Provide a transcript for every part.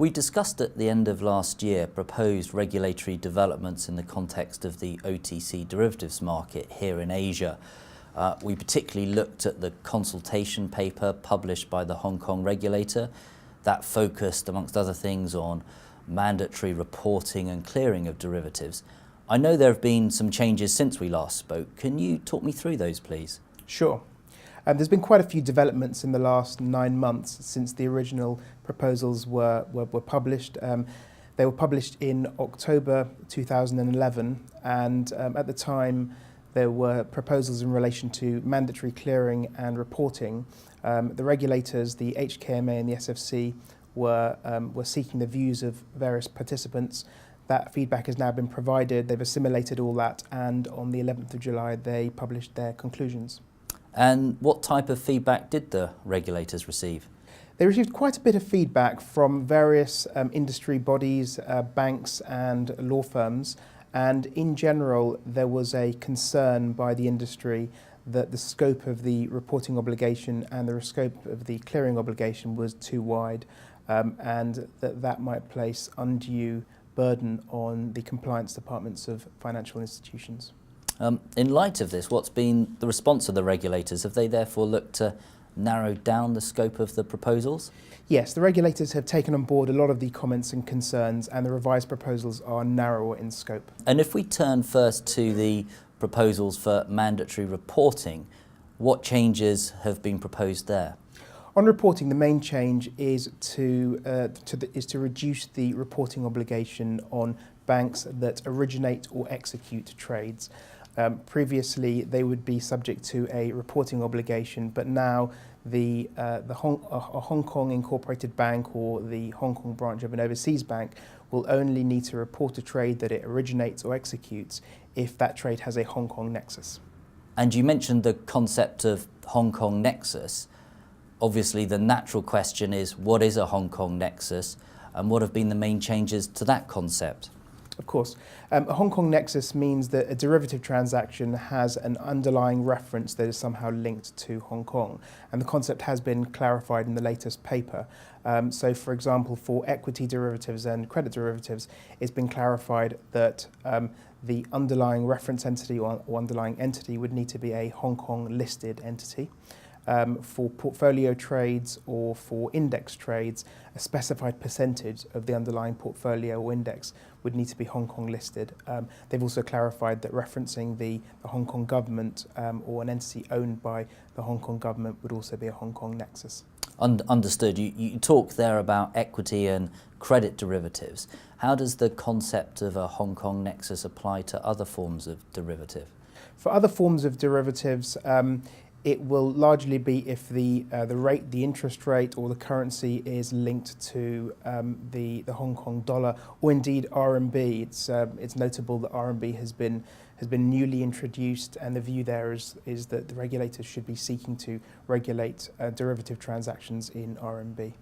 We discussed at the end of last year proposed regulatory developments in the context of the OTC derivatives market here in Asia. We particularly looked at the consultation paper published by the Hong Kong regulator that focused, amongst other things, on mandatory reporting and clearing of derivatives. I know there have been some changes since we last spoke. Can you talk me through those, please? Sure. There's been quite a few developments in the last 9 months since the original proposals were published. They were published in October 2011, and at the time there were proposals in relation to mandatory clearing and reporting. The regulators, the HKMA and the SFC, were seeking the views of various participants. That feedback has now been provided. They've assimilated all that, and on the 11th of July they published their conclusions. And what type of feedback did the regulators receive? They received quite a bit of feedback from various industry bodies, banks and law firms, and in general there was a concern by the industry that the scope of the reporting obligation and the scope of the clearing obligation was too wide, and that might place undue burden on the compliance departments of financial institutions. In light of this, what's been the response of the regulators? Have they therefore looked to narrow down the scope of the proposals? Yes, the regulators have taken on board a lot of the comments and concerns, and the revised proposals are narrower in scope. And if we turn first to the proposals for mandatory reporting, what changes have been proposed there? On reporting, the main change is to reduce the reporting obligation on banks that originate or execute trades. Previously, they would be subject to a reporting obligation, but now a Hong Kong incorporated bank or the Hong Kong branch of an overseas bank will only need to report a trade that it originates or executes if that trade has a Hong Kong nexus. And you mentioned the concept of Hong Kong nexus. Obviously, the natural question is, what is a Hong Kong nexus, and what have been the main changes to that concept? Of course. A Hong Kong nexus means that a derivative transaction has an underlying reference that is somehow linked to Hong Kong, and the concept has been clarified in the latest paper. So, for example, for equity derivatives and credit derivatives, it's been clarified that the underlying reference entity or underlying entity would need to be a Hong Kong listed entity. For portfolio trades or for index trades, a specified percentage of the underlying portfolio or index would need to be Hong Kong listed. They've also clarified that referencing the Hong Kong government or an entity owned by the Hong Kong government would also be a Hong Kong nexus. Understood. You talk there about equity and credit derivatives. How does the concept of a Hong Kong nexus apply to other forms of derivative? For other forms of derivatives, it will largely be if the rate, the interest rate, or the currency is linked to the Hong Kong dollar, or indeed RMB. It's notable that RMB has been newly introduced, and the view there is that the regulators should be seeking to regulate derivative transactions in RMB.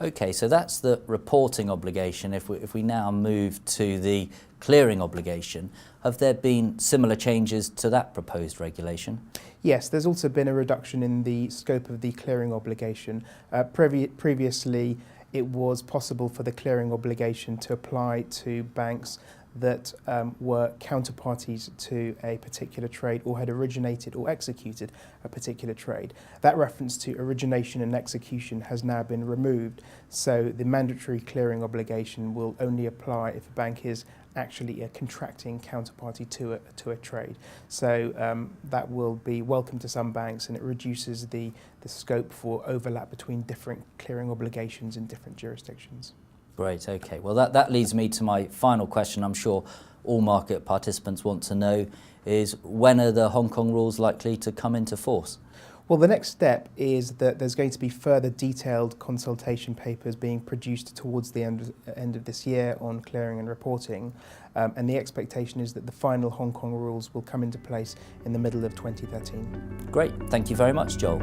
Okay, so that's the reporting obligation. If we now move to the clearing obligation, have there been similar changes to that proposed regulation? Yes, there's also been a reduction in the scope of the clearing obligation. Previously, it was possible for the clearing obligation to apply to banks that were counterparties to a particular trade or had originated or executed a particular trade. That reference to origination and execution has now been removed, so the mandatory clearing obligation will only apply if a bank is actually a contracting counterparty to a trade. So that will be welcome to some banks, and it reduces the scope for overlap between different clearing obligations in different jurisdictions. Great, okay. Well, that leads me to my final question. I'm sure all market participants want to know is, when are the Hong Kong rules likely to come into force? Well, the next step is that there's going to be further detailed consultation papers being produced towards the end of this year on clearing and reporting, and the expectation is that the final Hong Kong rules will come into place in the middle of 2013. Great, thank you very much, Joel.